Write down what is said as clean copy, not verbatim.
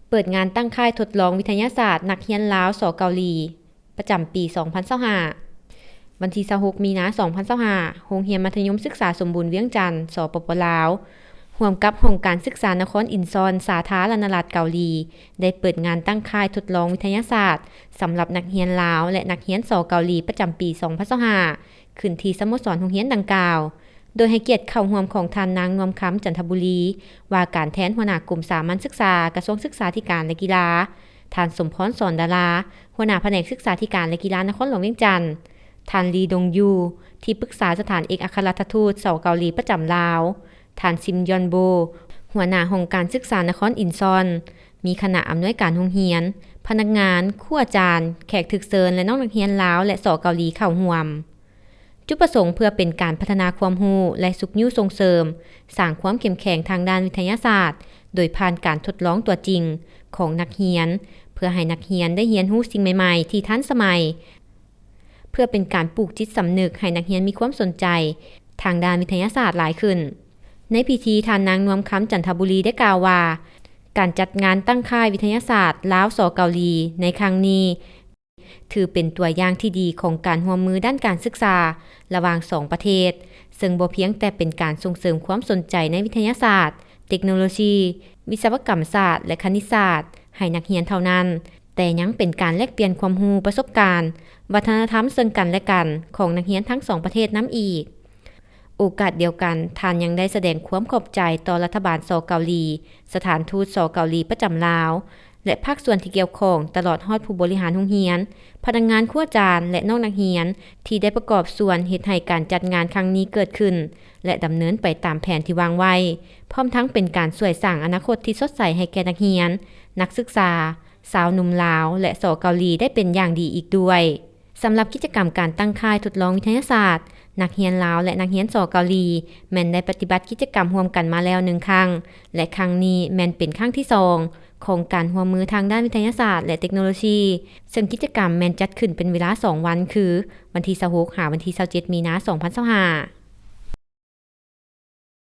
เปิดงานตั้งค่ายทดลองวิทยาศาสตร์นักเรียนลาวสเกาหลีประจำปี 2025 วันที่ 26 มีนาคม 2025 โรงเรียนมัธยมศึกษาสมบูรณ์เวียงจันทน์ สปป.ลาวร่วมกับห้องการศึกษานครอินซอนสาธารณรัฐเกาหลีได้เปิดงานตั้งค่ายทดลองวิทยาศาสตร์สำหรับนักเรียนลาวและนักเรียนสเกาหลีประจำปี 2025 ขึ้นที่สโมสรโรงเรียนดังกล่าวโดยให้เกียรติเข้าร่วมของท่านนางนวมคำจันทบุรีว่าการแทนหัวหน้ากลุ่มสามัญศึกษากระทรวงศึกษาธิการและกีฬาท่านสมพรสอนดาราหัวหน้าแผนกศึกษาธิการและกีฬานครหลวงเวียงจันทน์ท่านลีดงยูที่ปรึกษาสถานเอกอัครราชทูตสเกาหลีประจำลาวท่านซิมยอนโบหัวหน้าห้องการศึกษานครอินซอนมีคณะอำนวยการโรงเรียนพนักงานครูอาจารย์แขกถึกเชิญและน้องนักเรียนลาวและสเกาหลีเข้าร่วมจุดประสงค์เพื่อเป็นการพัฒนาความรู้และสุขยุส่งเสริมสร้างความเข้มแข็งทางด้านวิทยาศาสตร์โดยผ่านการทดลองตัวจริงของนักเรียนเพื่อให้นักเรียนได้เรียนรู้สิ่งใหม่ๆที่ทันสมัยเพื่อเป็นการปลูกจิตสำนึกให้นักเรียนมีความสนใจทางด้านวิทยาศาสตร์หลายขึ้นในพิธีท่านนางนวมคำจันทบุรีได้กล่าวว่าการจัดงานตั้งค่ายวิทยาศาสตร์ลาวสเกาหลีในครั้งนี้ถือเป็นตัวอย่างที่ดีของการร่วมมือด้านการศึกษาระหว่างสองประเทศซึ่งบ่เพียงแต่เป็นการส่งเสริมความสนใจในวิทยาศาสตร์เทคโนโลยีวิศวกรรมศาสตร์และคณิตศาสตร์ให้นักเรียนเท่านั้นแต่ยังเป็นการแลกเปลี่ยนความรู้ประสบการณ์วัฒนธรรมซึ่งกันและกันของนักเรียนทั้งสองประเทศนำอีกโอกาสเดียวกันท่านยังได้แสดงความขอบใจต่อรัฐบาลสเกาหลีสถานทูตสเกาหลีประจำลาวและภาคส่วนที่เกี่ยวข้องตลอดฮอดผู้บริหารโรงเรียนพนักงานครูอาจารย์และน้องนักเรียนที่ได้ประกอบส่วนเฮ็ดให้การจัดงานครั้งนี้เกิดขึ้นและดำเนินไปตามแผนที่วางไว้พร้อมทั้งเป็นการช่วยสร้างอนาคตที่สดใสให้แก่นักเรียนนักศึกษาสาวหนุ่มลาวและสเกาหลีได้เป็นอย่างดีอีกด้วยสำหรับกิจกรรมการตั้งค่ายทดลองวิทยาศาสตร์นักเรียนลาวและนักเรียนสเกาหลีแม่นได้ปฏิบัติกิจกรรมร่วมกันมาแล้ว1ครั้งและครั้งนี้แม่นเป็นครั้งที่2ของการร่วมมือทางด้านวิทยาศาสตร์และเทคโนโลยีซึ่งกิจกรรมแม่นจัดขึ้นเป็นเวลา2วันคือวันที่26 ถึงวันที่27 มีนาคม 2025